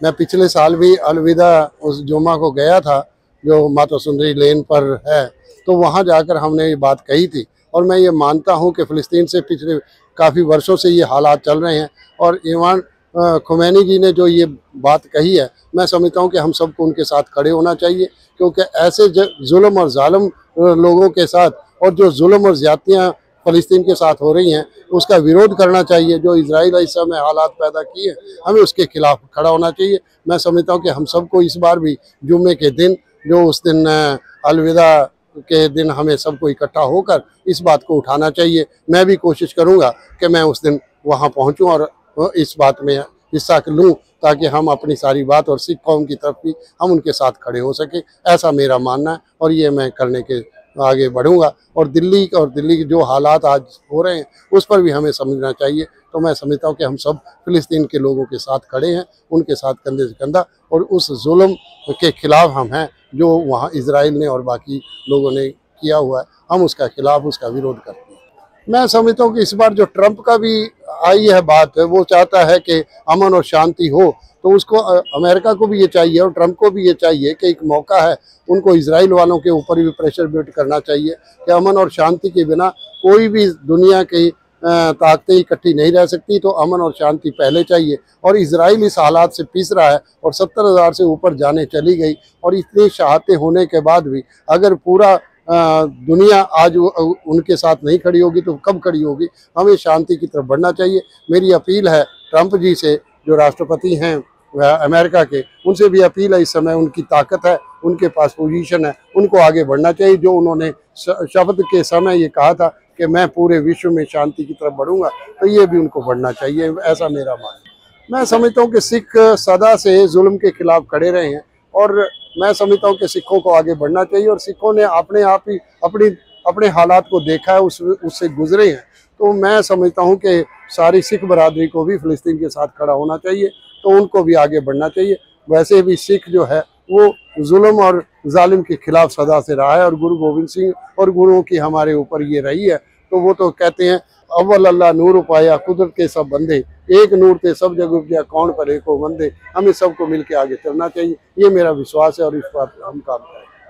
मैं पिछले साल भी अलविदा उस जुम्मा को गया था जो माता सुंदरी लेन पर है, तो वहाँ जाकर हमने ये बात कही थी। और मैं ये मानता हूँ कि फ़िलिस्तीन से पिछले काफ़ी वर्षों से ये हालात चल रहे हैं और इमाम खुमैनी जी ने जो ये बात कही है, मैं समझता हूँ कि हम सबको उनके साथ खड़े होना चाहिए, क्योंकि ऐसे जुल्म और जालिम लोगों के साथ और जो जुल्म और ज़्यादतियाँ फ़लस्तीन के साथ हो रही हैं उसका विरोध करना चाहिए। जो इजराइल इस समय हालात पैदा किए, हमें उसके खिलाफ खड़ा होना चाहिए। मैं समझता हूँ कि हम सबको इस बार भी जुम्मे के दिन, जो उस दिन अलविदा के दिन, हमें सबको इकट्ठा होकर इस बात को उठाना चाहिए। मैं भी कोशिश करूँगा कि मैं उस दिन वहाँ पहुँचूँ और इस बात में हिस्सा लूँ, ताकि हम अपनी सारी बात और सिख कौम की तरफ भी हम उनके साथ खड़े हो सके। ऐसा मेरा मानना है और ये मैं करने के आगे बढ़ूंगा। और दिल्ली के जो हालात आज हो रहे हैं उस पर भी हमें समझना चाहिए। तो मैं समझता हूँ कि हम सब फ़िलिस्तीन के लोगों के साथ खड़े हैं, उनके साथ कंधे से कंधा, और उस जुल्म के खिलाफ हम हैं जो वहाँ इजराइल ने और बाकी लोगों ने किया हुआ है। हम उसका खिलाफ, उसका विरोध करते हैं। मैं समझता हूँ कि इस बार जो ट्रंप का भी आई है बात, वो चाहता है कि अमन और शांति हो, तो उसको अमेरिका को भी ये चाहिए और ट्रंप को भी ये चाहिए कि एक मौका है, उनको इजराइल वालों के ऊपर भी प्रेशर बिल्ड करना चाहिए कि अमन और शांति के बिना कोई भी दुनिया की ताकतें इकट्ठी नहीं रह सकती। तो अमन और शांति पहले चाहिए। और इजराइल इस हालात से पिस रहा है और 70,000 से ऊपर जाने चली गई, और इतनी शहादतें होने के बाद भी अगर पूरा दुनिया आज उनके साथ नहीं खड़ी होगी तो कब खड़ी होगी। हमें शांति की तरफ बढ़ना चाहिए। मेरी अपील है ट्रंप जी से, जो राष्ट्रपति हैं अमेरिका के, उनसे भी अपील है, इस समय उनकी ताकत है, उनके पास पोजीशन है, उनको आगे बढ़ना चाहिए। जो उन्होंने शब्द के समय ये कहा था कि मैं पूरे विश्व में शांति की तरफ बढ़ूंगा, तो ये भी उनको बढ़ना चाहिए। ऐसा मेरा मानना है। मैं समझता हूँ कि सिख सदा से जुल्म के खिलाफ खड़े रहे हैं, और मैं समझता हूँ कि सिखों को आगे बढ़ना चाहिए। और सिखों ने अपने आप ही अपने हालात को देखा है, उससे गुजरे हैं। तो मैं समझता हूँ कि सारी सिख बरादरी को भी फ़िलिस्तीन के साथ खड़ा होना चाहिए, तो उनको भी आगे बढ़ना चाहिए। वैसे भी सिख जो है वो जुल्म और जालिम के खिलाफ सदा से रहा है, और गुरु गोविंद सिंह और गुरुओं की हमारे ऊपर ये रही है। तो वो तो कहते हैं, अव्वल अल्लाह नूर पाया कुदरत के सब बंदे, एक नूर ते सब जग उपजा कौन पर एको बंदे। हमें सबको मिल के आगे चलना चाहिए, ये मेरा विश्वास है और इस पर हम काम करें।